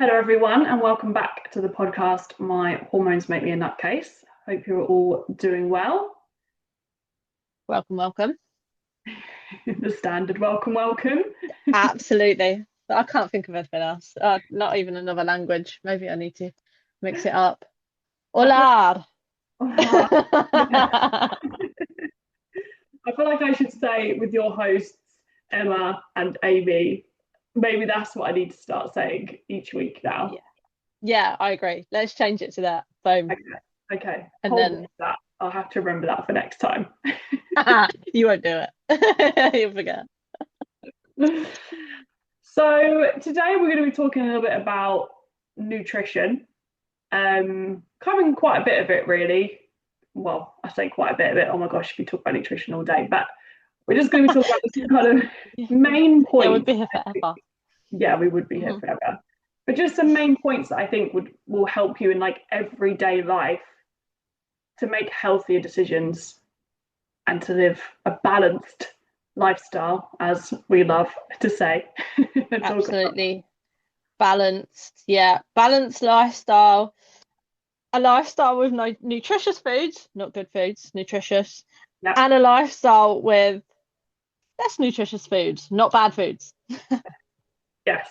Hello, everyone, and welcome back to the podcast. My hormones make me a nutcase. Hope you're all doing well. Welcome, welcome. The standard welcome, welcome. Absolutely. But I can't think of anything else. Not even another language. Maybe I need to mix it up. I feel, Hola. oh, I feel like I should say with your hosts, Emma and Amy. Maybe that's what I need to start saying each week now. Yeah. Yeah, I agree. Let's change it to that. Boom. Okay, okay. And Hold on then to that. I'll have to remember that for next time. you won't do it. You'll forget. So today we're going to be talking a little bit about nutrition, covering quite a bit of it really. Well, I say quite a bit of it. Oh my gosh, we talk about nutrition all day, but we're just going to be talking about some kind of Yeah, main yeah, we'll points. be here forever. Yeah, we would be here Mhm. forever. But just some main points that I think would will help you in like everyday life to make healthier decisions and to live a balanced lifestyle, as we love to say. Talk about. Absolutely balanced. Yeah, balanced lifestyle. A lifestyle with no nutritious foods, not good foods, nutritious, Yeah. and a lifestyle with less nutritious foods, not bad foods. Yes.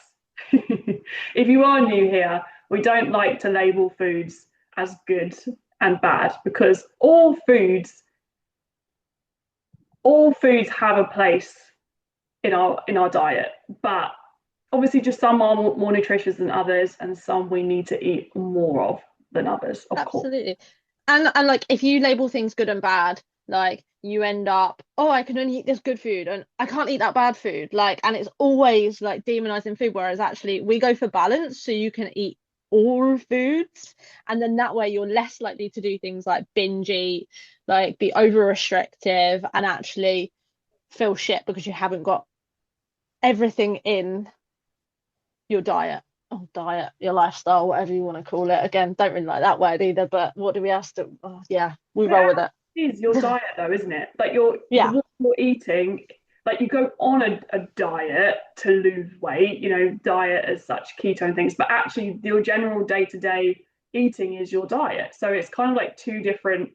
If you are new here, we don't like to label foods as good and bad because all foods have a place in our diet, but obviously just some are more nutritious than others and some we need to eat more of than others, of course. Absolutely. And like if you label things good and bad, like you end up, oh, I can only eat this good food and I can't eat that bad food. Like, and it's always like demonizing food, whereas actually we go for balance so you can eat all foods. And then that way you're less likely to do things like binge eat, like be over restrictive and actually feel shit because you haven't got everything in your diet. Oh, diet, your lifestyle, whatever you want to call it. Again, don't really like that word either, but what do we ask to? Oh, yeah, we But it roll with it. is your diet though, isn't it? Like you're the Yeah, what you're eating, like you go on a diet to lose weight, diet as such, ketone things, but actually your general day-to-day eating is your diet. So it's kind of like two different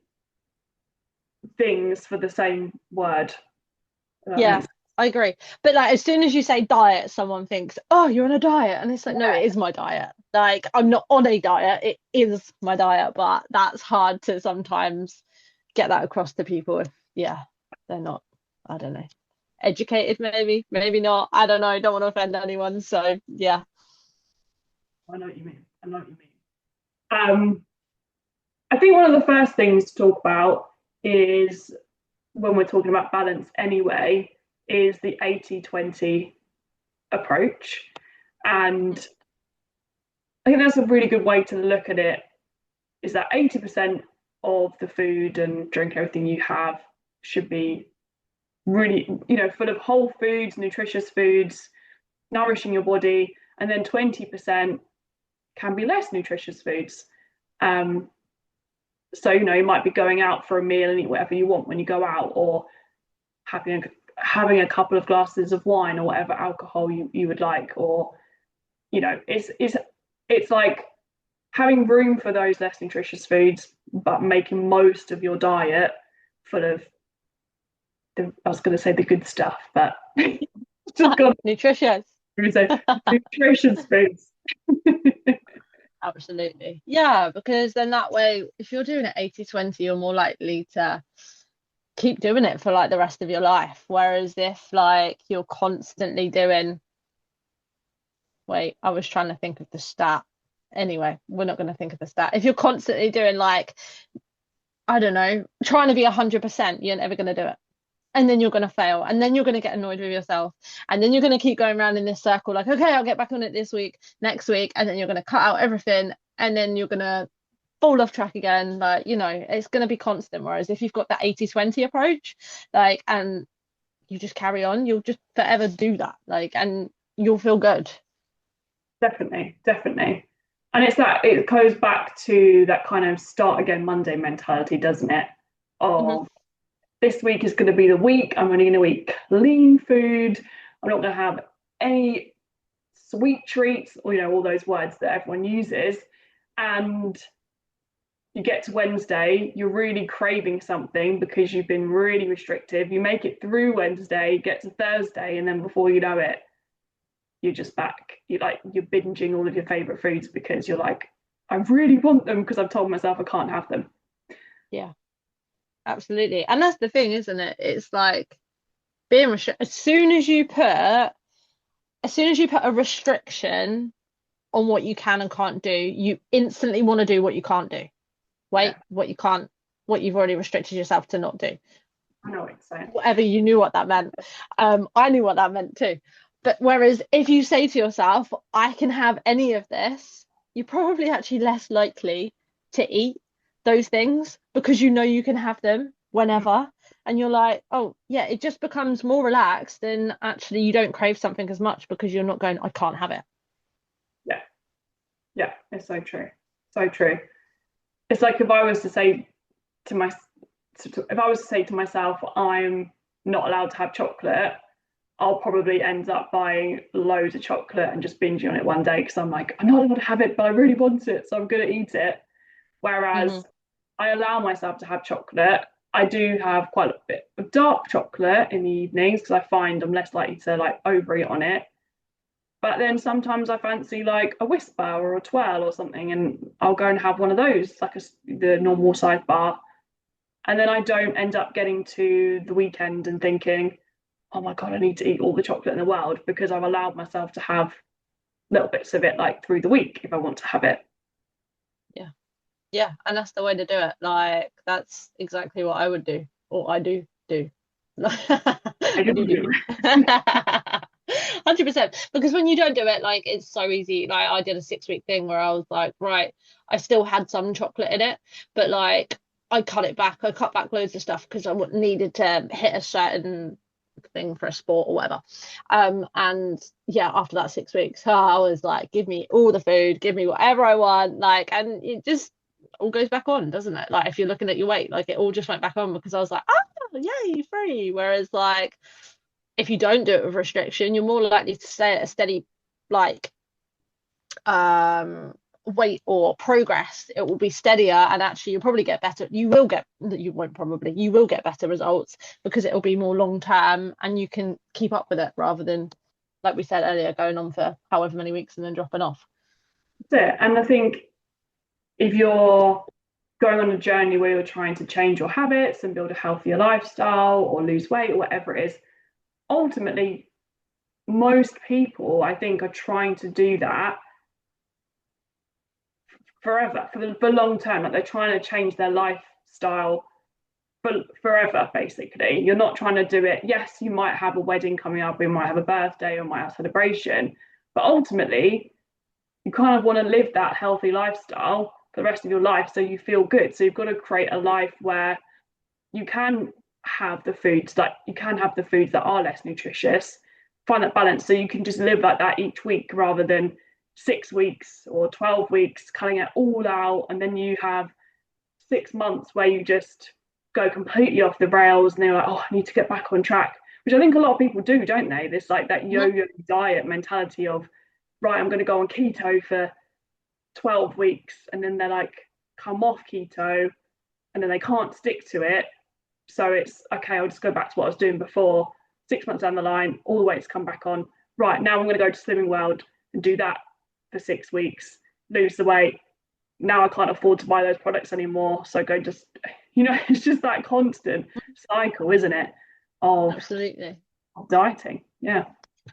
things for the same word. If that yeah, makes I agree. But like, as soon as you say diet, someone thinks, oh, you're on a diet. And it's like, no, it sense. is my diet. Like, I'm not on a diet, it is my diet, but that's hard to sometimes get that across to people if, yeah, they're not, I don't know, educated, maybe not. I don't know, don't want to offend anyone. So, yeah. I know what you mean. I know what you mean. I think one of the first things to talk about is when we're talking about balance anyway, is the 80-20 approach. And I think that's a really good way to look at it is that 80% of the food and drink, everything you have should be really, full of whole foods, nutritious foods, nourishing your body. And then 20% can be less nutritious foods. Um, so, you might be going out for a meal and eat whatever you want when you go out, or having a couple of glasses of wine or whatever alcohol you would like, or it's like having room for those less nutritious foods, but making most of your diet full of I was going to say the good stuff, but just got Nutritious. to say nutritious foods. Absolutely. Yeah, because then that way, if you're doing it 80-20, you're more likely to keep doing it for like the rest of your life. Whereas if like you're constantly doing, wait, I was trying to think of the stat. Anyway, we're not going to think of the stat. If you're constantly doing like, I don't know, trying to be 100%, you're never going to do it. And then you're going to fail. And then you're going to get annoyed with yourself. And then you're going to keep going around in this circle, like, okay, I'll get back on it this week, next week. And then you're going to cut out everything. And then you're going to fall off track again. Like, it's going to be constant. Whereas if you've got that 80-20 approach, like, and you just carry on, you'll just forever do that. Like, and you'll feel good. Definitely, definitely. And it goes back to that kind of start again Monday mentality, doesn't it? Hmm. Of this week is going to be the week. I'm only going to eat clean food. I'm not going to have any sweet treats, or all those words that everyone uses, and you get to Wednesday, you're really craving something because you've been really restrictive. You make it through Wednesday, get to Thursday, and then before you know it, you're just back. You're binging all of your favorite foods because you're like, I really want them because I've told myself I can't have them. Yeah, absolutely. And that's the thing, isn't it? It's like being restricted. As soon as you put a restriction on what you can and can't do, you instantly want to do what you can't do. Yeah, Wait, what you've already restricted yourself to not do. I know what you're saying. Whatever, you knew what that meant. I knew what that meant too. But whereas if you say to yourself, I can have any of this, you're probably actually less likely to eat those things because you know you can have them whenever. And you're like, oh, yeah, it just becomes more relaxed, and actually you don't crave something as much because you're not going, I can't have it. Yeah, yeah, it's so true. So true. It's like if I was to say to my if I was to say to myself, I'm not allowed to have chocolate, I'll probably end up buying loads of chocolate and just binging on it one day because I'm like, I'm not allowed to have it, but I really want it, so I'm gonna eat it. Whereas Hmm. I allow myself to have chocolate. I do have quite a bit of dark chocolate in the evenings because I find I'm less likely to like overeat on it. But then sometimes I fancy like a whisper or a twirl or something, and I'll go and have one of those, like the normal size bar. And then I don't end up getting to the weekend and thinking, oh my God, I need to eat all the chocolate in the world because I've allowed myself to have little bits of it like through the week if I want to have it. Yeah. Yeah. And that's the way to do it. Like, that's exactly what I would do, or I do do. I I do do do. do. 100%. Because when you don't do it, like, it's so easy. Like, I did a 6 week thing where I was like, right, I still had some chocolate in it, but like, I cut it back. I cut back loads of stuff because needed to hit a certain thing for a sport or whatever. And yeah, after that 6 weeks, I was like, give me all the food, give me whatever I want. Like, and it just all goes back on, doesn't it? Like, if you're looking at your weight, like, it all just went back on because I was like, oh, yay, free. Whereas, like, if you don't do it with restriction, you're more likely to stay at a steady, like, um weight or progress. It will be steadier, and actually you'll probably get better. You will get better results because it'll be more long term and you can keep up with it rather than, like we said earlier, going on for however many weeks and then dropping off. That's it. And I think if you're going on a journey where you're trying to change your habits and build a healthier lifestyle or lose weight or whatever it is, ultimately, most people, I think, are trying to do that forever, for long term. Like they're trying to change their lifestyle for forever, basically. You're not trying to do it. Yes, you might have a wedding coming up, you might have a birthday, or might have a celebration, but ultimately, you kind of want to live that healthy lifestyle for the rest of your life so you feel good. So you've got to create a life where you can have the foods like you can have the foods that are less nutritious, find that balance so you can just live like that each week rather than 6 weeks or 12 weeks cutting it all out, and then you have 6 months where you just go completely off the rails and they're like, oh, I need to get back on track, which I think a lot of people do, don't they? This like that Mhm. yo-yo diet mentality of, right, I'm going to go on keto for 12 weeks, and then they're like come off keto and then they can't stick to it. So it's okay, I'll just go back to what I was doing before. 6 months down the line, all the weights come back on. Right, now I'm going to go to Slimming World and do that for 6 weeks, lose the weight. Now I can't afford to buy those products anymore. So go just, it's just that constant cycle, isn't it? Of, Absolutely. of dieting. Yeah.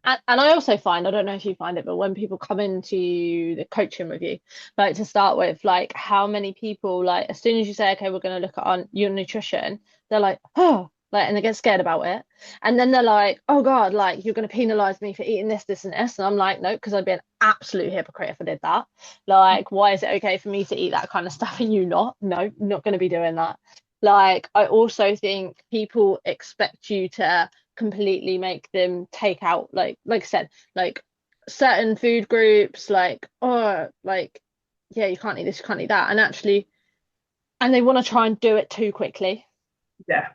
And I also find, I don't know if you find it, but when people come into the coaching with you, like, to start with, like, how many people, like, as soon as you say, okay, we're going to look at your nutrition, they're like, oh, like, and they get scared about it. And then they're like, oh God, like, you're going to penalize me for eating this, this, and this. And I'm like, no, because I'd be an absolute hypocrite if I did that. Like, why is it okay for me to eat that kind of stuff and you not? No, not going to be doing that. Like, I also think people expect you to completely make them take out, like I said, like, certain food groups, like, oh, like, yeah, you can't eat this, you can't eat that, and actually, and they want to try and do it too quickly. Yeah.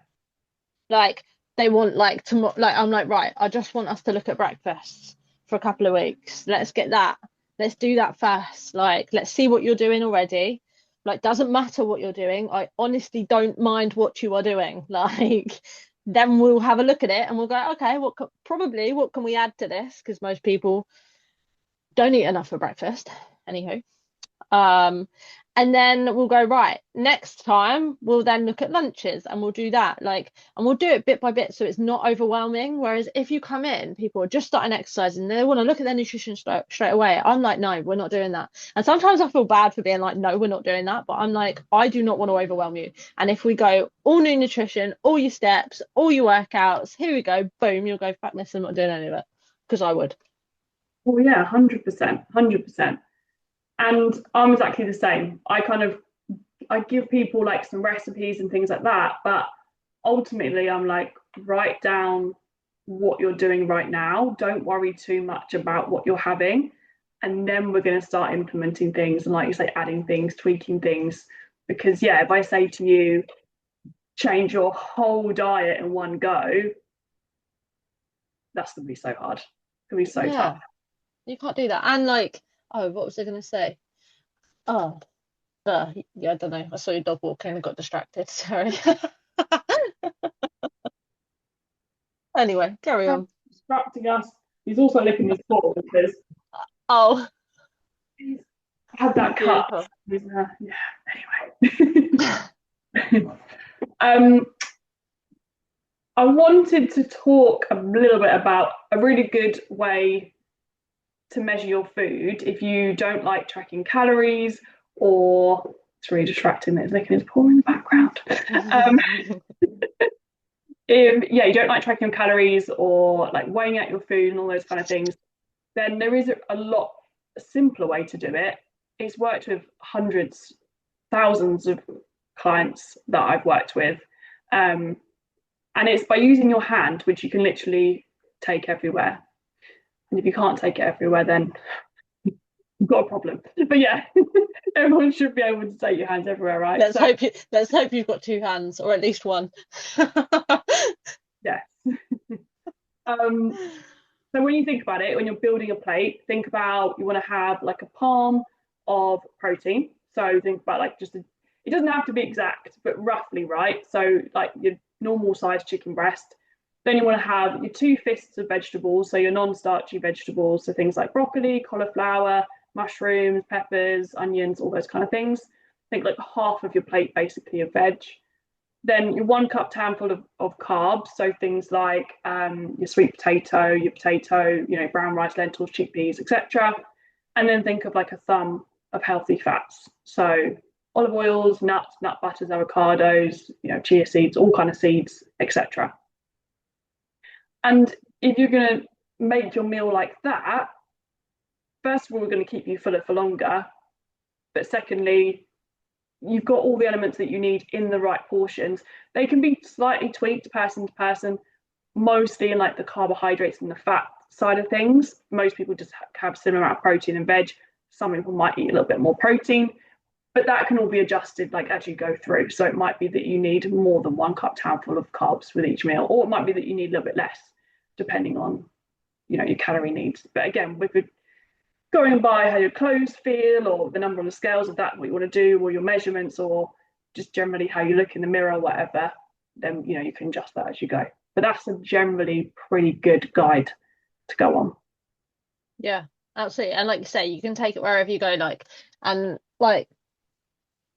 Like, they want, like, to, like, I'm like, right, I just want us to look at breakfasts. for a couple of weeks. Let's get that. Let's do that first. Like, let's see what you're doing already. Like, doesn't matter what you're doing. I honestly don't mind what you are doing. Like, then we'll have a look at it and we'll go, okay, what can we add to this? Because most people don't eat enough for breakfast. Anywho. Um, and then we'll go, right, next time we'll then look at lunches and we'll do that. Like, and we'll do it bit by bit so it's not overwhelming. Whereas if you come in, people are just starting exercising and they want to look at their nutrition straight away. I'm like, no, we're not doing that. And sometimes I feel bad for being like, no, we're not doing that. But I'm like, I do not want to overwhelm you. And if we go all new nutrition, all your steps, all your workouts, here we go, boom, you'll go, fuck this, I'm not doing any of it. Because I would. Well, yeah, 100%, 100%. And I'm exactly the same. I give people like some recipes and things like that, but ultimately I'm like, write down what you're doing right now. Don't worry too much about what you're having. And then we're going to start implementing things and, like you say, adding things, tweaking things. Because yeah, if I say to you, change your whole diet in one go, that's gonna be so hard. It's gonna be so tough. Yeah, you can't do that. And like, oh, what was I going to say? Oh, yeah, I don't know. I saw your dog walking and got distracted. Sorry. Anyway, carry on. Distracting us. He's also licking his paw because Oh, he's had that cut. beautiful. Yeah, anyway. um, I wanted to talk a little bit about a really good way to measure your food if you don't like tracking calories, or it's really distracting that it's licking his paw in the background. Um, if you don't like tracking your calories or like weighing out your food and all those kind of things, then there is a lot simpler way to do it. It's worked with hundreds, thousands of clients that I've worked with. And it's by using your hand, which you can literally take everywhere. And if you can't take it everywhere, then you've got a problem. But yeah, everyone should be able to take your hands everywhere, right? Let's hope you've got two hands, or at least one. Yeah. um, so when you think about it, when you're building a plate, think about, you want to have like a palm of protein. So think about like it doesn't have to be exact, but roughly, right? So like your normal sized chicken breast. Then you want to have your two fists of vegetables, so your non-starchy vegetables, so things like broccoli, cauliflower, mushrooms, peppers, onions, all those kind of things. Think like half of your plate basically of veg. Then your 1 cup handful of carbs, so things like your sweet potato, your potato, brown rice, lentils, chickpeas, etc. And then think of like a thumb of healthy fats, so olive oils, nuts, nut butters, avocados, chia seeds, all kind of seeds, etc. And if you're going to make your meal like that, first of all, we're going to keep you fuller for longer. But secondly, you've got all the elements that you need in the right portions. They can be slightly tweaked person to person, mostly in like the carbohydrates and the fat side of things. Most people just have a similar amount of protein and veg. Some people might eat a little bit more protein, but that can all be adjusted like as you go through. So it might be that you need more than 1 cup handful of carbs with each meal, or it might be that you need a little bit less, depending on your calorie needs. But again, with going by how your clothes feel, or the number on the scales of that, what you want to do, or your measurements, or just generally how you look in the mirror or whatever, then you can adjust that as you go. But that's a generally pretty good guide to go on. Yeah, absolutely. And like you say, you can take it wherever you go, and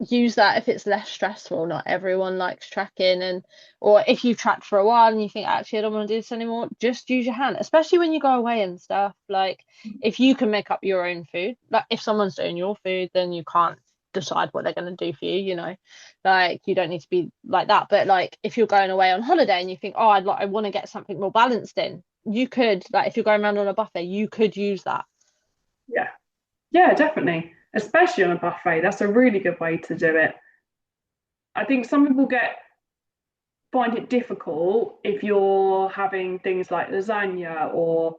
use that if it's less stressful. Not everyone likes tracking, or if you've tracked for a while and you think, actually I don't want to do this anymore, just use your hand, especially when you go away and stuff. Like, if you can make up your own food, like if someone's doing your food, then you can't decide what they're going to do for you, like you don't need to be like that. But like if you're going away on holiday and you think, oh, I want to get something more balanced in, you could, like, if you're going around on a buffet, you could use that. Yeah, definitely, especially on a buffet. That's a really good way to do it. I think some people find it difficult if you're having things like lasagna or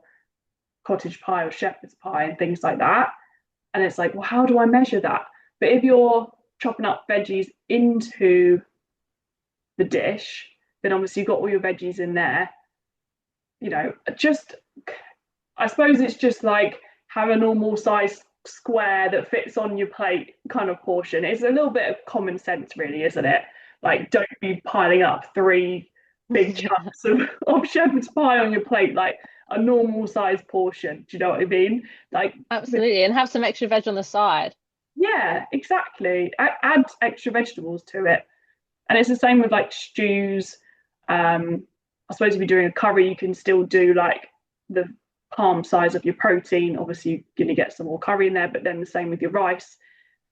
cottage pie or shepherd's pie and things like that. And it's like, well, how do I measure that? But if you're chopping up veggies into the dish, then obviously you've got all your veggies in there. Just I suppose it's just like have a normal size square that fits on your plate kind of portion. It's a little bit of common sense, really, isn't it? Like, don't be piling up three big Yeah, chunks of shepherd's pie on your plate, like a normal size portion. Do you know what I mean? Like, absolutely. And have some extra veg on the side. yeah, exactly. Add extra vegetables to it. And it's the same with like stews. I suppose if you're doing a curry, you can still do like the palm size of your protein. Obviously, you're going to get some more curry in there, but then the same with your rice.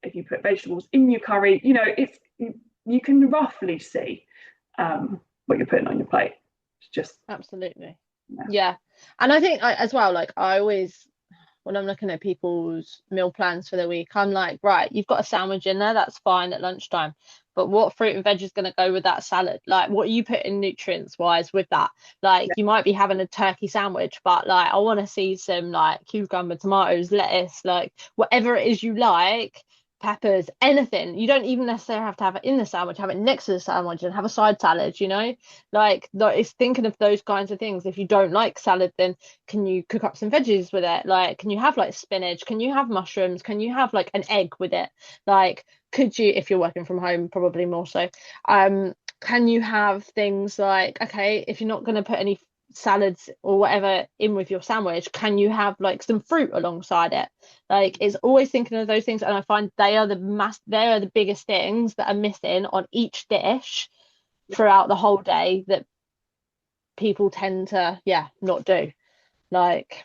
If you put vegetables in your curry, it's you can roughly see what you're putting on your plate. It's just, Absolutely. yeah, Yeah. And I think as well, like I always, when I'm looking at people's meal plans for the week, I'm like, right, you've got a sandwich in there, that's fine at lunchtime. But what fruit and veg is going to go with that salad? Like, what are you putting nutrients wise with that? Like, yeah. you might be having a turkey sandwich, but like, I want to see some like cucumber, tomatoes, lettuce, like whatever it is you like, peppers, anything. You don't even necessarily have to have it in the sandwich, have it next to the sandwich and have a side salad, you know? Like, it's thinking of those kinds of things. If you don't like salad, then can you cook up some veggies with it? Like, can you have like spinach? Can you have mushrooms? Can you have like an egg with it? Like, could you, if you're working from home, probably more so, can you have things like, okay, if you're not going to put any salads or whatever in with your sandwich, can you have like some fruit alongside it? Like, it's always thinking of those things, and I find they are the biggest things that are missing on each dish throughout the whole day that people tend to, yeah, not do. Like,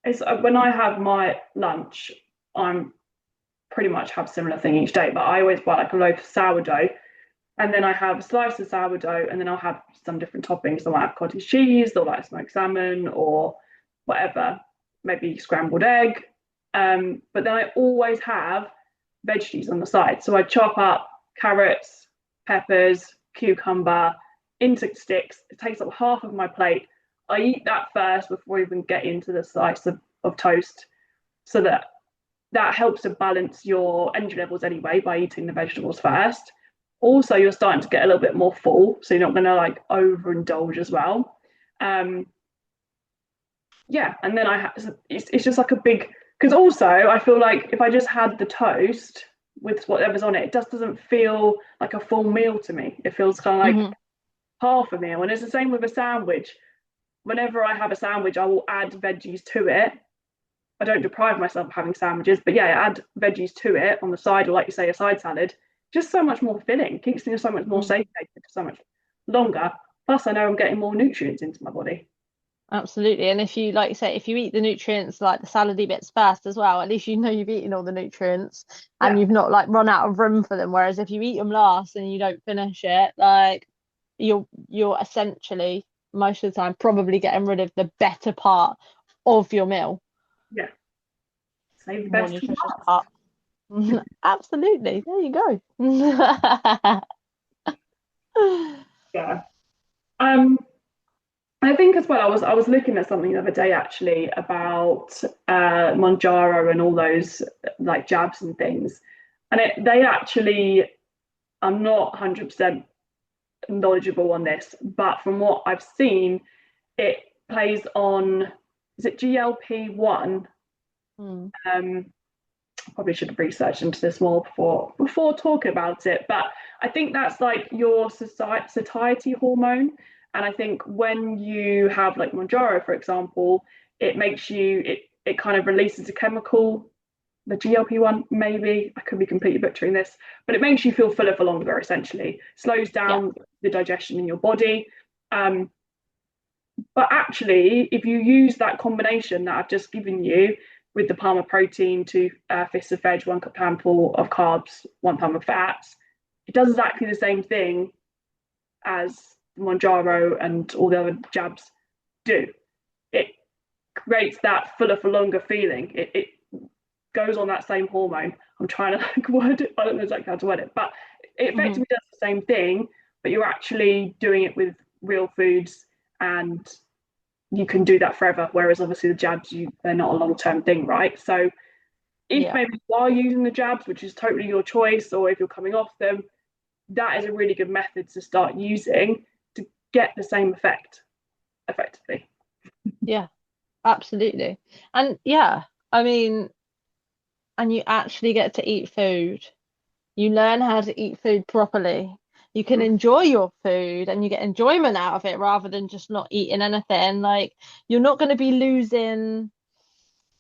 It's when I have my lunch, I'm pretty much have similar thing each day, but I always buy like a loaf of sourdough. And then I have a slice of sourdough, and then I'll have some different toppings. I might have cottage cheese, or like smoked salmon, or whatever, maybe scrambled egg. But then I always have veggies on the side. So I chop up carrots, peppers, cucumber into sticks. It takes up half of my plate. I eat that first before I even get into the slice of toast, so that helps to balance your energy levels anyway by eating the vegetables first. Also, you're starting to get a little bit more full, so you're not going to like overindulge as well. Um, yeah, and then it's just like a big, because also I feel like if I just had the toast with whatever's on it, it just doesn't feel like a full meal to me. It feels kind of like mhm, half a meal, and it's the same with a sandwich. Whenever I have a sandwich, I will add veggies to it. I don't deprive myself of having sandwiches, but yeah, I add veggies to it on the side, or like you say, a side salad. Just so much more filling, keeps me so much more mhm. satiated for so much longer. Plus, I know I'm getting more nutrients into my body. Absolutely. And if you, like you say, if you eat the nutrients like the salady bits first as well, at least you know you've eaten all the nutrients and Yeah, you've not like run out of room for them. Whereas if you eat them last and you don't finish it, like you're essentially most of the time probably getting rid of the better part of your meal, yeah. Save the more best for nutritious last. part. Absolutely. There you go. Yeah. Um, I think as well, I was looking at something the other day actually about Monjaro and all those like jabs and things, and they actually, I'm not 100% knowledgeable on this, but from what I've seen, it plays on, is it GLP-1? Mm, I probably should have researched into this more before talking about it, but I think that's like your satiety hormone. And I think when you have like Monjaro, for example, it makes it kind of releases a chemical, the GLP-1, maybe. I could be completely butchering this, but it makes you feel fuller for longer, essentially. Slows yeah. down the digestion in your body. Um, but actually, if you use that combination that I've just given you with the palm of protein, two fists of veg, 1 cup handful of carbs, 1 pound of fats, it does exactly the same thing as Monjaro and all the other jabs do. It creates that fuller for longer feeling. It goes on that same hormone. I'm trying to like word it. I don't know exactly how to word it, but it Hmm. effectively does the same thing, but you're actually doing it with real foods, and you can do that forever. Whereas obviously the jabs, they're not a long term thing, right? So if Yeah. maybe you are using the jabs, which is totally your choice, or if you're coming off them, that is a really good method to start using to get the same effect effectively. Yeah. Absolutely. And yeah, I mean, and you actually get to eat food. You learn how to eat food properly. You can enjoy your food and you get enjoyment out of it rather than just not eating anything. Like you're not going to be losing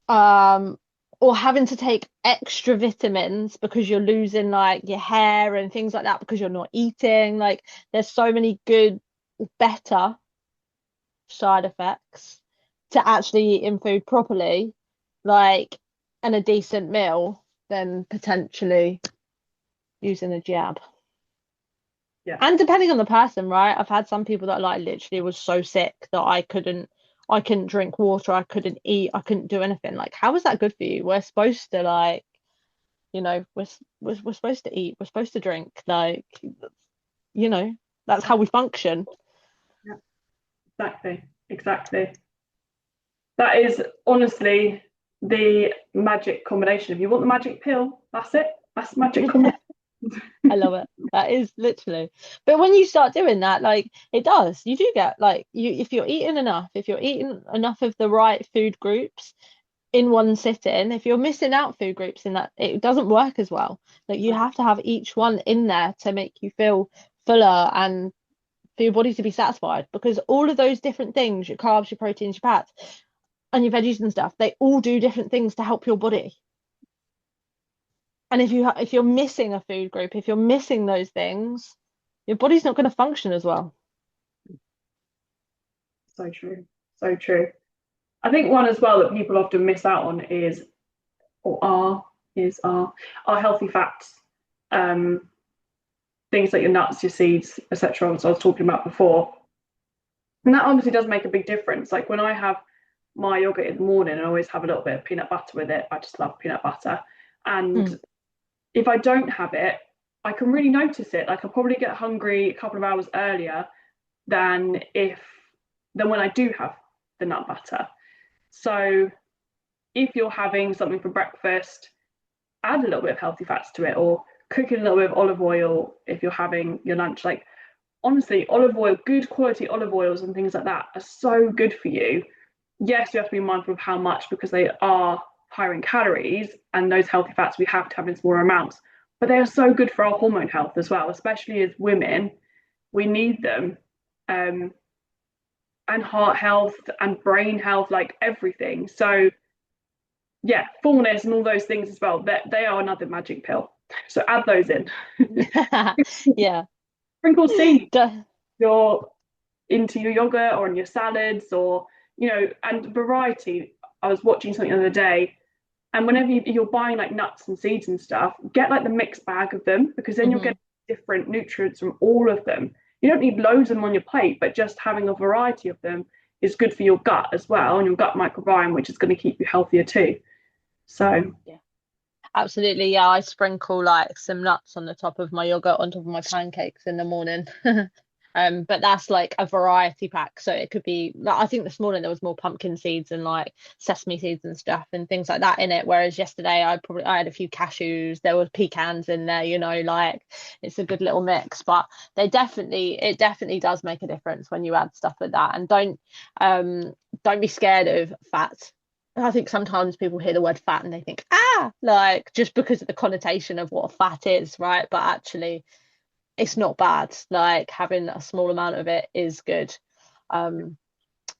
um or having to take extra vitamins because you're losing like your hair and things like that because you're not eating. Like there's so many good, better side effects to actually eating food properly, like and a decent meal, than potentially using a jab. Yeah. And depending on the person, right? I've had some people that like literally was so sick that I couldn't drink water, I couldn't eat, I couldn't do anything. Like, how is that good for you? We're supposed to like, we're supposed to eat, we're supposed to drink, like, you know, that's how we function. Yeah, exactly. Exactly. That is honestly the magic combination. If you want the magic pill, that's it. That's the magic combination. I love it. That is literally. But when you start doing that, like it does, you do get like you if you're eating enough, if you're eating enough of the right food groups in one sitting, if you're missing out food groups in that, it doesn't work as well. Like you have to have each one in there to make you feel fuller and for your body to be satisfied. Because all of those different things, your carbs, your proteins, your fats, and your veggies and stuff, they all do different things to help your body. And if you're missing a food group, if you're missing those things, your body's not going to function as well. So true. So true. I think one as well that people often miss out on is, or are healthy fats. Um, Things like your nuts, your seeds, etc. As I was talking about before. And that obviously does make a big difference. Like when I have my yogurt in the morning, I always have a little bit of peanut butter with it. I just love peanut butter. And Mm, if I don't have it, I can really notice it. Like I probably get hungry a couple of hours earlier than when I do have the nut butter. So if you're having something for breakfast, add a little bit of healthy fats to it, or cook in a little bit of olive oil if you're having your lunch. Like honestly, olive oil, good quality olive oils and things like that are so good for you. Yes, you have to be mindful of how much because they are higher in calories, and those healthy fats we have to have in smaller amounts. But they are so good for our hormone health as well, especially as women. We need them. Um, and heart health and brain health, like everything. So yeah, fullness and all those things as well. They are another magic pill. So add those in. mm. Yeah. Sprinkle seeds Duh. your into your yogurt or in your salads, or and variety. I was watching something the other day, and whenever you're buying like nuts and seeds and stuff, get like the mixed bag of them, because then you'll Hmm. get different nutrients from all of them. You don't need loads of them on your plate, but just having a variety of them is good for your gut as well, and your gut microbiome, which is going to keep you healthier too. So Yeah. Absolutely. Yeah, I sprinkle like some nuts on the top of my yogurt on top of my pancakes in the morning. But that's like a variety pack. So it could be like I think this morning there was more pumpkin seeds and like sesame seeds and stuff and things like that in it. Whereas yesterday I had a few cashews, there was pecans in there, like it's a good little mix. But it definitely does make a difference when you add stuff like that. And don't be scared of fat. I think sometimes people hear the word fat and they think, like just because of the connotation of what fat is, right? But actually, it's not bad. Like having a small amount of it is good. Um,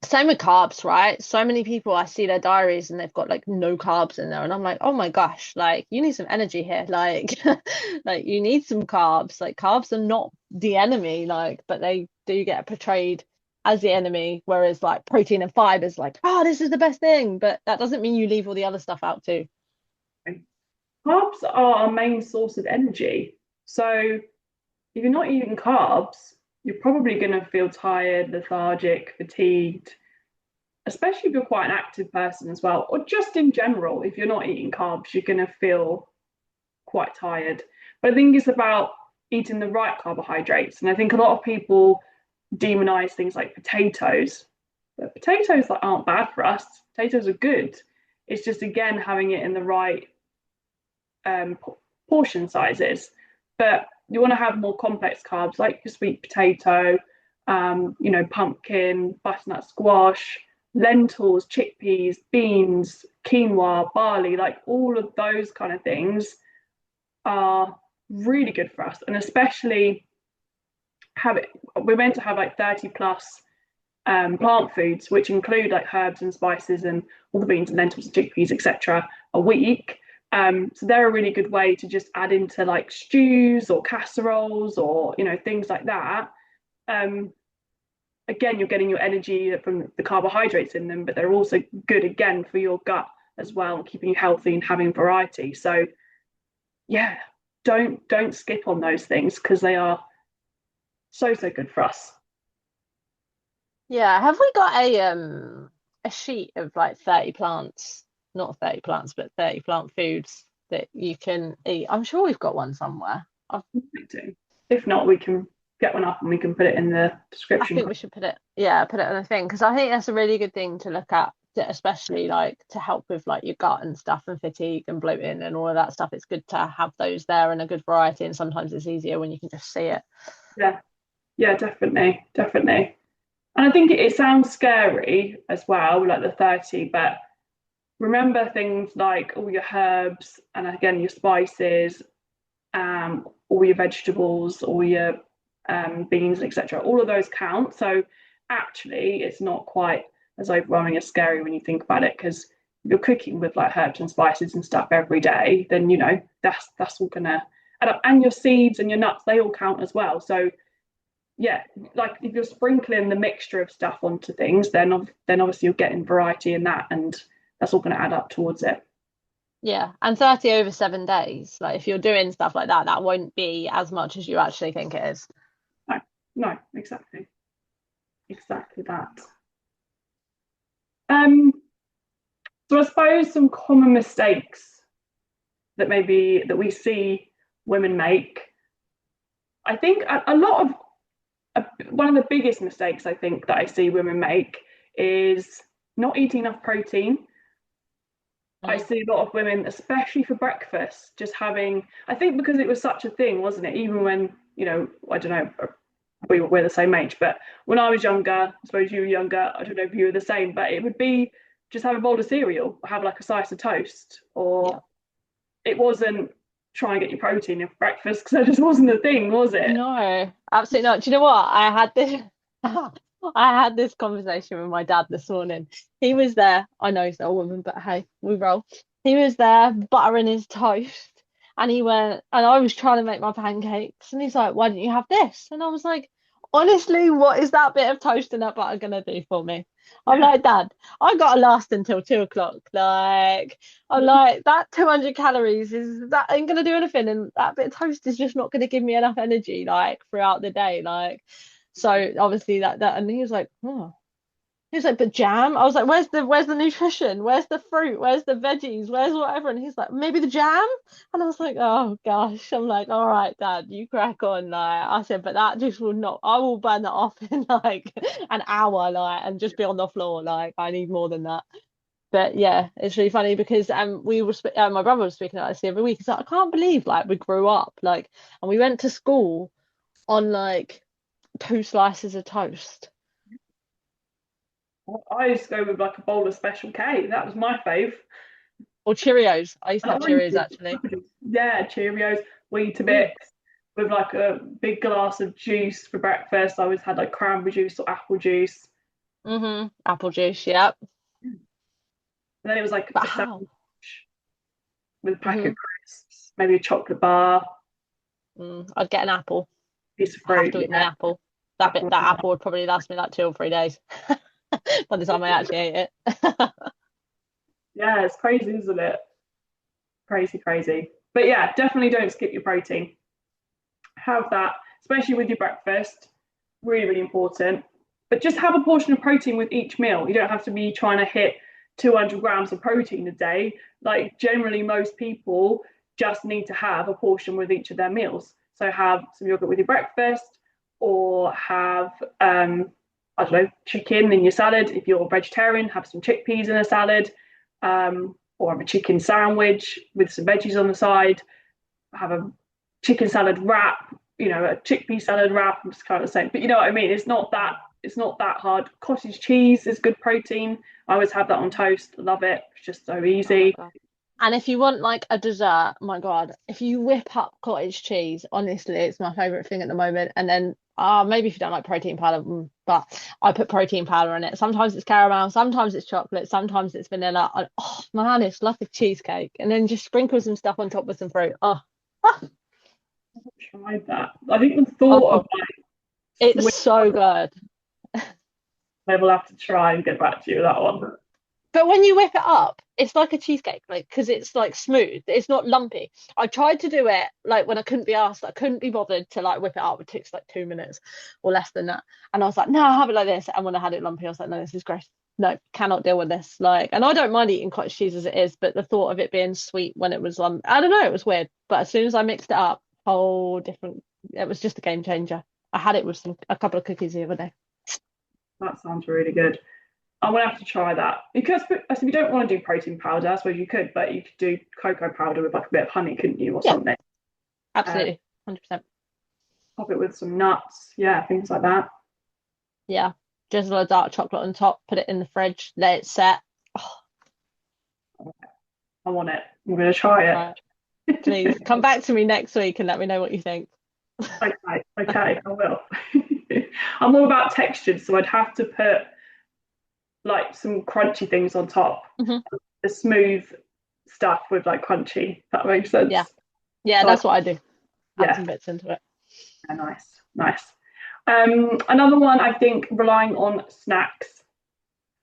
Same with carbs, right? So many people I see their diaries and they've got like no carbs in there, and I'm like, oh my gosh, like you need some energy here, like, like you need some carbs. Like carbs are not the enemy, like, but they do get portrayed as the enemy, whereas like protein and fiber is like, oh, this is the best thing, but that doesn't mean you leave all the other stuff out too. carbs are our main source of energy. So if you're not eating carbs, you're probably going to feel tired, lethargic, fatigued, especially if you're quite an active person as well, or just in general. If you're not eating carbs, you're going to feel quite tired. But I think it's about eating the right carbohydrates. And I think a lot of people demonize things like potatoes, but potatoes like, aren't bad for us. Potatoes are good. It's just, again, having it in the right um, portion sizes. But you want to have more complex carbs like your sweet potato, pumpkin, butternut squash, lentils, chickpeas, beans, quinoa, barley, like all of those kind of things are really good for us. And especially have it, we're meant to have like 30 plus plant foods, which include like herbs and spices and all the beans and lentils and chickpeas, etc., a week. So they're a really good way to just add into like stews or casseroles or things like that. Um, Again, you're getting your energy from the carbohydrates in them, but they're also good again for your gut as well, keeping you healthy and having variety. So yeah, don't skip on those things because they are so good for us. Yeah, have we got a sheet of like 30 plants, not 30 plants, but 30 plant foods that you can eat? I'm sure we've got one somewhere. If not, we can get one up and we can put it in the I description. think we should put it, yeah, put it on a thing because I think that's a really good thing to look at, especially like to help with like your gut and stuff and fatigue and bloating and all of that stuff. It's good to have those there and a good variety, and sometimes it's easier when you can just see it. Yeah, yeah, definitely. And I think it sounds scary as well, like the 30, but remember things like all your herbs and again your spices, all your vegetables, all your beans, etc. All of those count. So actually, it's not quite as overwhelming as scary when you think about it, because you're cooking with like herbs and spices and stuff every day, then that's all gonna add up. And your seeds and your nuts, they all count as well. So yeah, like if you're sprinkling the mixture of stuff onto things, then obviously you're getting variety in that, and that's all going to add up towards it. Yeah, and 30 over 7 days. Like if you're doing stuff like that, that won't be as much as you actually think it is. No, no, exactly that. Um, so I suppose some common mistakes that we see women make. I think a lot of one of the biggest mistakes I think that I see women make is not eating enough protein. I Mm. see a lot of women, especially for breakfast, just having, I think because it was such a thing, wasn't it? Even when, I don't know, we're the same age, but when I was younger, I suppose you were younger, I don't know if you were the same, but it would be just have a bowl of cereal, have like a slice of toast, Yeah. or it wasn't try and get your protein for breakfast because that just wasn't the thing, was it? No, absolutely not. Do you know what? I had this I had this conversation with my dad this morning. He was there. I know he's not a woman, but hey, we roll. He was there buttering his toast and he went, and I was trying to make my pancakes, and he's like, "Why didn't you have this?" And I was like, honestly, what is that bit of toast and that butter gonna do for me? I'm like, Dad, I gotta last until 2 o'clock. Like, I'm like, that 200 calories is that ain't gonna do anything, and that bit of toast is just not gonna give me enough energy like throughout the day. Like, so obviously that, and he was like, oh. He was like, but jam? I was like, where's the nutrition? Where's the fruit? Where's the veggies? Where's whatever? And he's like, maybe the jam? And I was like, oh gosh. I'm like, all right, Dad, you crack on. Like I said, but that just will not, I will burn that off in like an hour, like, and just be on the floor. Like, I need more than that. But yeah, it's really funny because my brother was speaking about this the other week. He's like, I can't believe like we grew up like, and we went to school on like 2 slices of toast. I used to go with like a bowl of Special K. That was my fave. Or Cheerios. I used to And have Cheerios actually. yeah, Cheerios, Mm. Weetabix, with like a big glass of juice for breakfast. I always had like cranberry juice or apple juice. Apple juice, yep. And then it was like But a how? sandwich with a pack hmm of crisps, maybe a chocolate bar, I'd get an apple. piece of I have fruit. to eat my Yeah, apple. That apple would probably last me like 2 or 3 days by the time I actually ate it. yeah, it's crazy, isn't it? Crazy. But yeah, definitely don't skip your protein. Have that, especially with your breakfast. Really important. But just have a portion of protein with each meal. You don't have to be trying to hit 200 grams of protein a day. Like generally, most people just need to have a portion with each of their meals. So have some yogurt with your breakfast, or have I don't know, chicken in your salad. If you're a vegetarian, have some chickpeas in a salad, or have a chicken sandwich with some veggies on the side. Have a chicken salad wrap, a chickpea salad wrap. I'm just kind of saying, but you know what I mean. It's not that. It's not that hard. Cottage cheese is good protein. I always have that on toast. Love it. It's just so Oh my easy. God. And if you want like a dessert, my God, if you whip up cottage cheese, honestly, it's my favorite thing at the moment. And then, maybe if you don't like protein powder, but I put protein powder in it. Sometimes it's caramel, sometimes it's chocolate, sometimes it's vanilla. Oh man, it's like a cheesecake. And then just sprinkle some stuff on top with some fruit. Oh, ah, Tried that. I think the thought of oh, it's sweet, so good. I will have to try and get back to you with that one. But when you whip it up, it's like a cheesecake, like because it's like smooth. It's not lumpy. I tried to do it like when I couldn't be asked. I couldn't be bothered to like whip it up. It takes like 2 minutes or less than that. And I was like, no, I'll have it like this. And when I had it lumpy, I was like, no, this is gross. No, cannot deal with this. Like, and I don't mind eating cottage cheese as it is, but the thought of it being sweet when it was I don't know, it was weird. But as soon as I mixed it up, whole different. It was just a game changer. I had it with a couple of cookies the other day. That sounds really good. I'm gonna have to try that because if you don't want to do protein powder, I suppose you could, but you could do cocoa powder with like a bit of honey, couldn't you, or Yeah, something? Uh, absolutely, 100%. Top it with some nuts, yeah, things like that. Yeah, drizzle a dark chocolate on top, put it in the fridge, let it set. Oh, I want it. I'm gonna try right. Please come back to me next week and let me know what you think. it. Okay, I will. I'm all about textures, so I'd have to put like some crunchy things on top. Hmm. The smooth stuff with like crunchy. If that makes Yeah, sense. yeah, So I, that's what I do. Add yeah, some bits into it. nice, nice. Another one, I think, relying on snacks.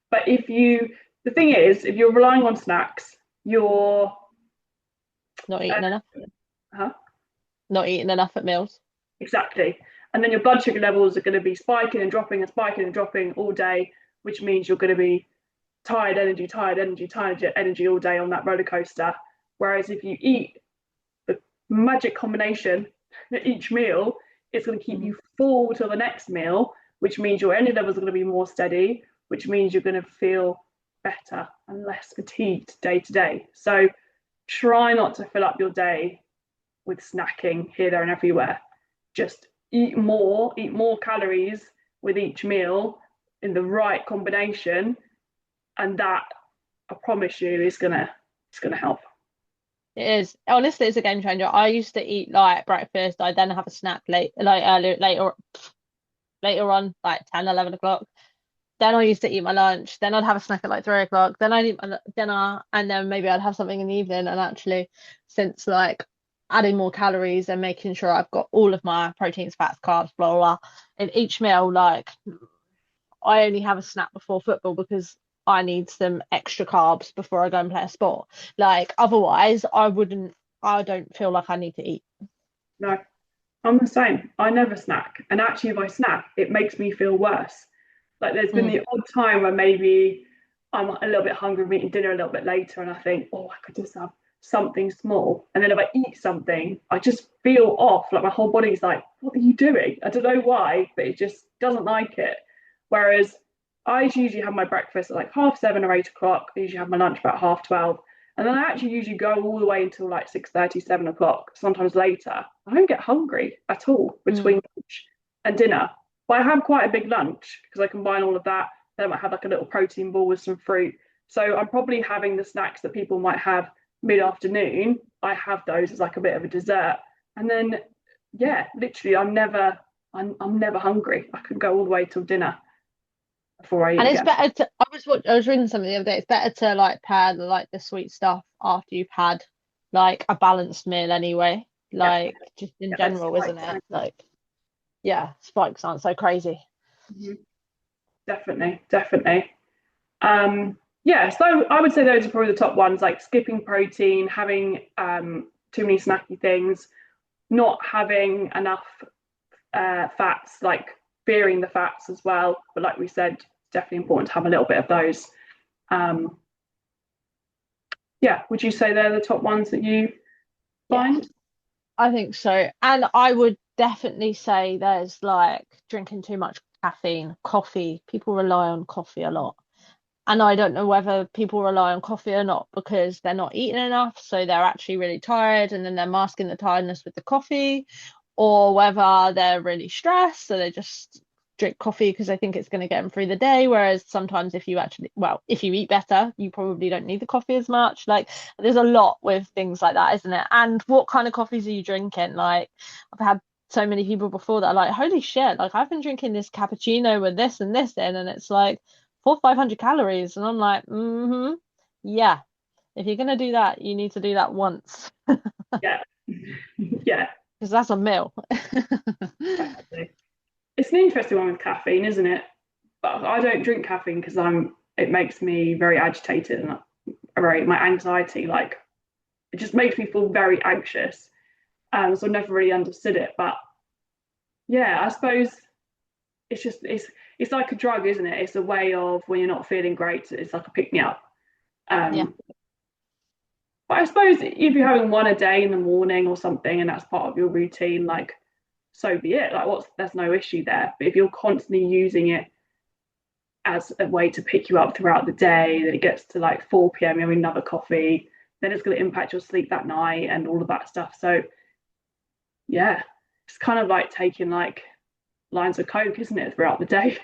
But the thing is, if you're relying on snacks, you're, Not uh, eating enough. huh? Not eating enough at meals. Exactly. And then your blood sugar levels are going to be spiking and dropping and spiking and dropping all day, which means you're going to be tired energy all day on that roller coaster. Whereas if you eat the magic combination at each meal, it's going to keep Hmm. you full till the next meal, which means your energy levels are going to be more steady, which means you're going to feel better and less fatigued day to day. So try not to fill up your day with snacking here, there, and everywhere. Just eat more calories with each meal in the right combination, and that I promise you is gonna help. It is. Honestly, it's a game changer. I used to eat like breakfast. I then have a snack like later on, like 10, 11 o'clock. Then I used to eat my lunch. Then I'd have a snack at like 3 o'clock. Then I'd eat my dinner, and then maybe I'd have something in the evening. And actually, since like adding more calories and making sure I've got all of my proteins, fats, carbs, blah blah, blah in each meal, like I only have a snack before football because I need some extra carbs before I go and play a sport. Like otherwise, I wouldn't. I don't feel like I need to eat. No, I'm the same. I never snack, and actually, if I snack, it makes me feel worse. Like there's been Mm, the odd time where maybe I'm a little bit hungry, I'm eating dinner a little bit later, and I think, oh, I could just have something small. And then if I eat something, I just feel off. Like my whole body's like, what are you doing? I don't know why, but it just doesn't like it. Whereas I usually have my breakfast at like 7:30 or 8 o'clock. I usually have my lunch about 12:30. And then I actually usually go all the way until like 6:30, 7 o'clock, sometimes later. I don't get hungry at all between mm. lunch and dinner. But I have quite a big lunch because I combine all of that. Then I might have like a little protein ball with some fruit. So I'm probably having the snacks that people might have mid-afternoon. I have those as like a bit of a dessert. And then yeah, literally I'm never hungry. I can go all the way till dinner before I eat And it's again. better to. I was reading something the other day. It's better to like pair the sweet stuff after you've had like a balanced meal anyway. Yeah, Like just in yeah, that's general, isn't spikes. it? Like yeah, spikes aren't so crazy. Mhm. Definitely, definitely. Yeah, so I would say those are probably the top ones, like skipping protein, having too many snacky things, not having enough fats, like fearing the fats as well. But like we said, it's definitely important to have a little bit of those. Um, yeah, would you say they're the top ones that you Yeah, find? I think so. And I would definitely say there's like drinking too much caffeine, coffee. People rely on coffee a lot. And I don't know whether people rely on coffee or not because they're not eating enough, so they're actually really tired, and then they're masking the tiredness with the coffee, or whether they're really stressed, so they just drink coffee because I think it's going to get them through the day. Whereas sometimes if you actually, well, if you eat better, you probably don't need the coffee as much. Like there's a lot with things like that, isn't it? And what kind of coffees are you drinking? Like I've had so many people before that are like, holy shit, like I've been drinking this cappuccino with this and this in, and it's like 400-500 calories. And I'm like, yeah, if you're gonna do that, you need to do that once Yeah. Yeah. because that's a meal. Definitely. It's an interesting one with caffeine, isn't it? But I don't drink caffeine because it makes me very agitated and very my anxiety, like it just makes me feel very anxious. So I never really understood it. But yeah, I suppose it's like a drug, isn't it? It's a way of when you're not feeling great, it's like a pick me up. Yeah. Um, but I suppose if you're having one a day in the morning or something and that's part of your routine, like so be it. Like what's there's no issue there. But if you're constantly using it as a way to pick you up throughout the day, then it gets to like 4 p.m. you're having another coffee, then it's going to impact your sleep that night and all of that stuff. So yeah, it's kind of like taking like lines of coke, isn't it, throughout the day?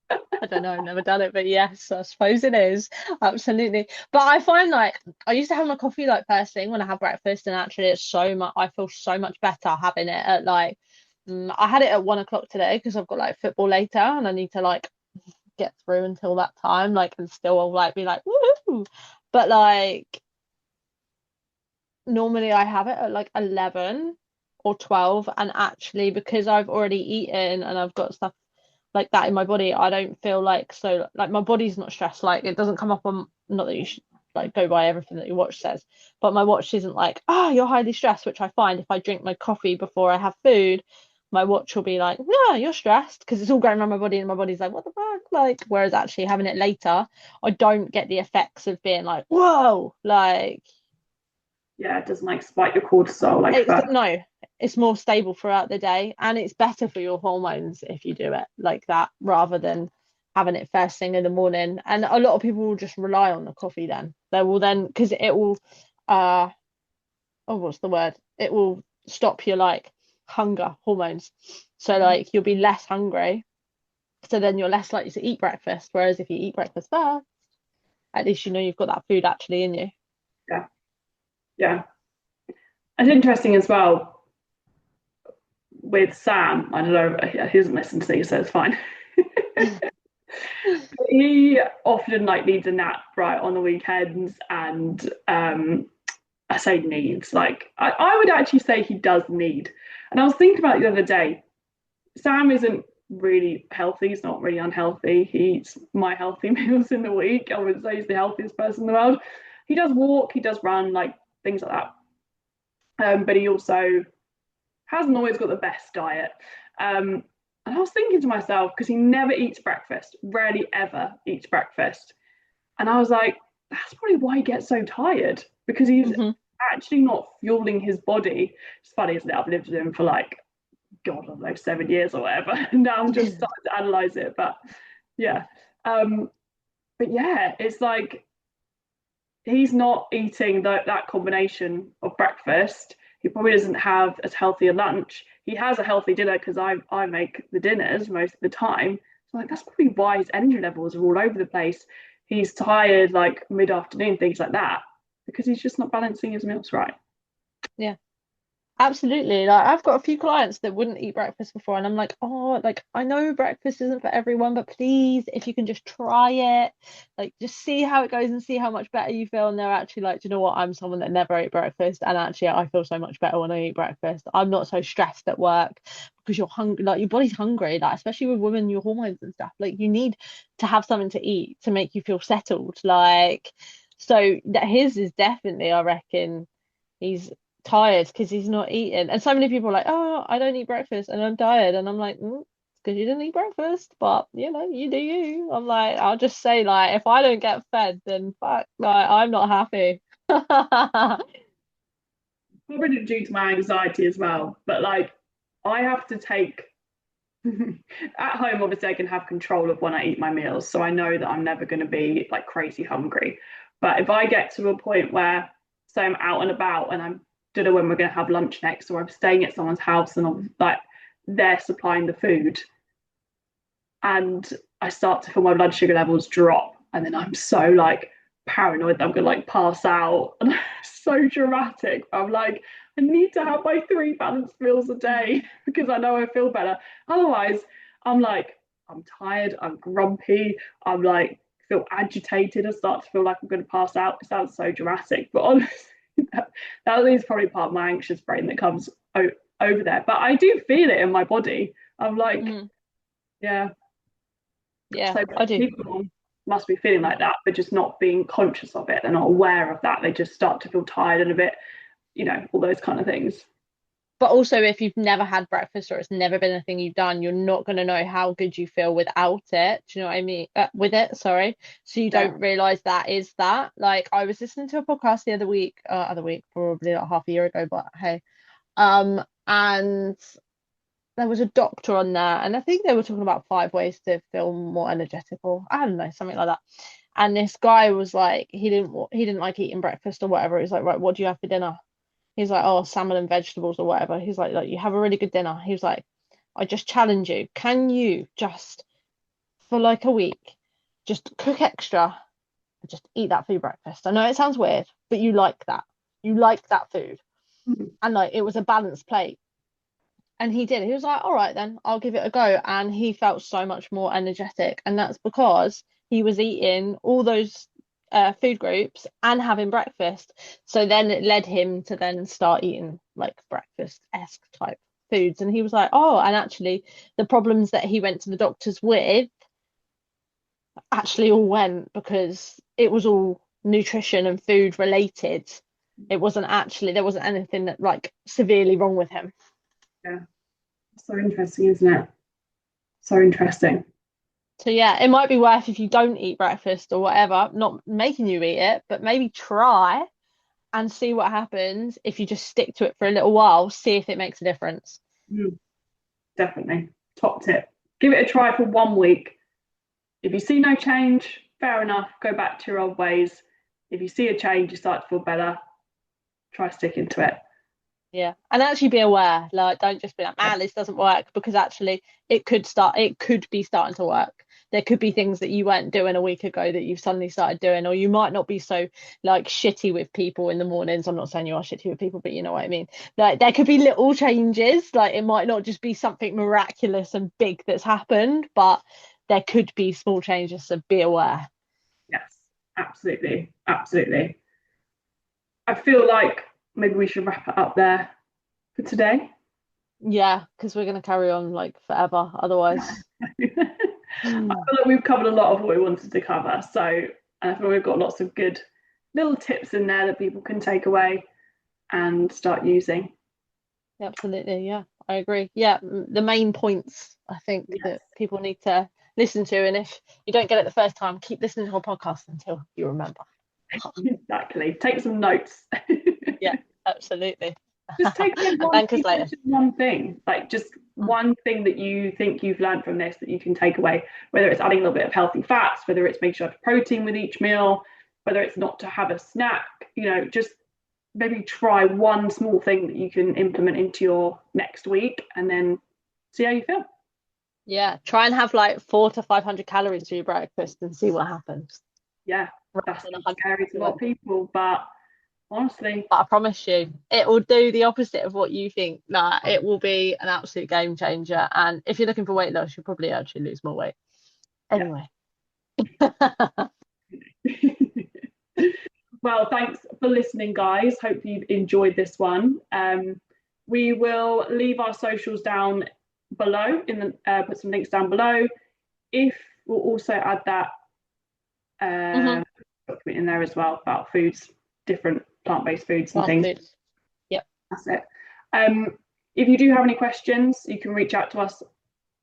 I don't know, I've never done it, but yes, I suppose it is. Absolutely. But I find like I used to have my coffee like first thing when I have breakfast, and actually it's so much I feel so much better having it at like I had it at 1 o'clock today because I've got like football later and I need to like get through until that time, like and still I'll like be like woohoo. But like normally I have it at like 11 or 12, and actually because I've already eaten and I've got stuff like that in my body, I don't feel like so like my body's not stressed. Like it doesn't come up on, not that you should like go by everything that your watch says, but my watch isn't like, oh, you're highly stressed, which I find if I drink my coffee before I have food, my watch will be like, no, you're stressed because it's all going around my body and my body's like, what the fuck? Like, whereas actually having it later, I don't get the effects of being like, whoa, like Yeah, it doesn't like spike your cortisol like it's that. no, it's more stable throughout the day, and it's better for your hormones if you do it like that rather than having it first thing in the morning. And a lot of people will just rely on the coffee then. They will then because it will uh oh what's the word? It will stop your like hunger hormones. So like you'll be less hungry. So then you're less likely to eat breakfast. Whereas if you eat breakfast first, at least you know you've got that food actually in you. Yeah, yeah. It's interesting as well with Sam. I don't know, he doesn't listen to these, so it's fine. He often like needs a nap right on the weekends, and I say needs like I would actually say he does need. And I was thinking about it the other day. Sam isn't really healthy. He's not really unhealthy. He eats my healthy meals in the week. I would say he's the healthiest person in the world. He does walk, he does run, like things like that. But he also hasn't always got the best diet. And I was thinking to myself, because he never eats breakfast, rarely ever eats breakfast. And I was like, that's probably why he gets so tired, because he's Hmm. actually not fueling his body. It's funny, isn't it? I've lived with him for like, God, I don't know, 7 years or whatever. And now I'm just starting to analyze it. But yeah. Um, but yeah, it's like he's not eating that combination of breakfast. He probably doesn't have as healthy a lunch. He has a healthy dinner because I make the dinners most of the time. So like that's probably why his energy levels are all over the place. He's tired like mid afternoon, things like that, because he's just not balancing his meals right. Yeah. Absolutely. Like I've got a few clients that wouldn't eat breakfast before, and I'm like, oh, like I know breakfast isn't for everyone, but please, if you can just try it, like just see how it goes and see how much better you feel. And they're actually like, do you know what? I'm someone that never ate breakfast, and actually I feel so much better when I eat breakfast. I'm not so stressed at work because you're hungry, like your body's hungry, like especially with women, your hormones and stuff. Like you need to have something to eat to make you feel settled. Like so that his is definitely, I reckon he's tired because he's not eating. And so many people are like, oh, I don't eat breakfast and I'm tired. And I'm like, it's because you didn't eat breakfast, but you know, you do you. I'm like, I'll just say, like, if I don't get fed, then fuck, like, I'm not happy. Probably due to my anxiety as well. But like I have to take at home, obviously I can have control of when I eat my meals. So I know that I'm never going to be like crazy hungry. But if I get to a point where, say, I'm out and about and I don't know when we're going to have lunch next, or I'm staying at someone's house and I'm like they're supplying the food, and I start to feel my blood sugar levels drop, and then I'm so like paranoid that I'm gonna like pass out, and so dramatic. I'm like, I need to have my 3 balanced meals a day because I know I feel better. Otherwise, I'm like, I'm tired, I'm grumpy, I'm like feel agitated. I start to feel like I'm gonna pass out. It sounds so dramatic, but honestly, that is probably part of my anxious brain that comes over there. But I do feel it in my body. I'm like, yeah. Yeah, So I do. people must be feeling like that, but just not being conscious of it. They're not aware of that. They just start to feel tired and a bit, all those kind of things. But also, if you've never had breakfast or it's never been a thing you've done, you're not going to know how good you feel without it. Do you know what I mean? With it, sorry. So you Yeah. don't realize that is that. Like, I was listening to a podcast the other week, probably like half a year ago, but hey. And there was a doctor on there, and I think they were talking about 5 ways to feel more energetic, or I don't know, something like that. And this guy was like, he didn't like eating breakfast or whatever. He's like, right, what do you have for dinner? He's like, oh, salmon and vegetables or whatever. He's like, you have a really good dinner. He was like, I just challenge you. Can you just for like a week just cook extra and just eat that for your breakfast? I know it sounds weird, but you like that. You like that food. Mhm. And like it was a balanced plate. And he did. He was like, all right, then I'll give it a go. And he felt so much more energetic. And that's because he was eating all those food groups and having breakfast. So then it led him to then start eating like breakfast-esque type foods. And he was like, oh, and actually, the problems that he went to the doctors with actually all went because it was all nutrition and food related. It wasn't actually, there wasn't anything that like severely wrong with him. Yeah. So interesting, isn't it? So interesting. So yeah, it might be worth if you don't eat breakfast or whatever, not making you eat it, but maybe try and see what happens if you just stick to it for a little while, see if it makes a difference. Mm, definitely. Top tip. Give it a try for 1 week. If you see no change, fair enough. Go back to your old ways. If you see a change, you start to feel better. Try sticking to it. Yeah. And actually be aware, like don't just be like, man, this doesn't work because actually it could be starting to work. There could be things that you weren't doing a week ago that you've suddenly started doing, or you might not be so like shitty with people in the mornings. I'm not saying you are shitty with people, but you know what I mean. Like there could be little changes, like it might not just be something miraculous and big that's happened, but there could be small changes, so be aware. Yes, absolutely. Absolutely. I feel like maybe we should wrap it up there for today. Yeah, because we're gonna carry on like forever otherwise. I feel like we've covered a lot of what we wanted to cover. So I feel we've got lots of good little tips in there that people can take away and start using. Absolutely, yeah, I agree. Yeah, the main points I think Yes, that people need to listen to, and if you don't get it the first time, keep listening to our podcast until you remember. exactly. Take some notes. Yeah, absolutely. Just take And one thank us later. one thing, like just one thing that you think you've learned from this that you can take away, whether it's adding a little bit of healthy fats, whether it's making sure to have protein with each meal, whether it's not to have a snack, just maybe try one small thing that you can implement into your next week and then see how you feel. Yeah, try and have like 400 to 500 calories for your breakfast and see what happens. Yeah, Rather that's than 100. scary to a lot of people, but honestly, But I promise you, it will do the opposite of what you think. Nah, it will be an absolute game changer. And if you're looking for weight loss, you'll probably actually lose more weight. yeah. Anyway. Well, thanks for listening, guys. Hope you've enjoyed this one. We will leave our socials down below. Put some links down below. If we'll also add that hmm document in there as well about foods, different plant-based foods and Plant things. foods. Yep. That's it. If you do have any questions, you can reach out to us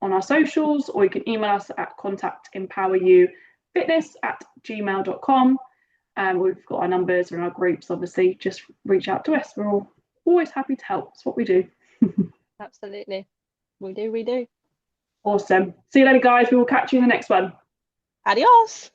on our socials, or you can email us at contactempoweryoufitness@gmail.com. We've got our numbers and our groups, obviously. Just reach out to us. We're always happy to help. It's what we do. Absolutely. We do. Awesome. See you later, guys. We will catch you in the next one. Adios.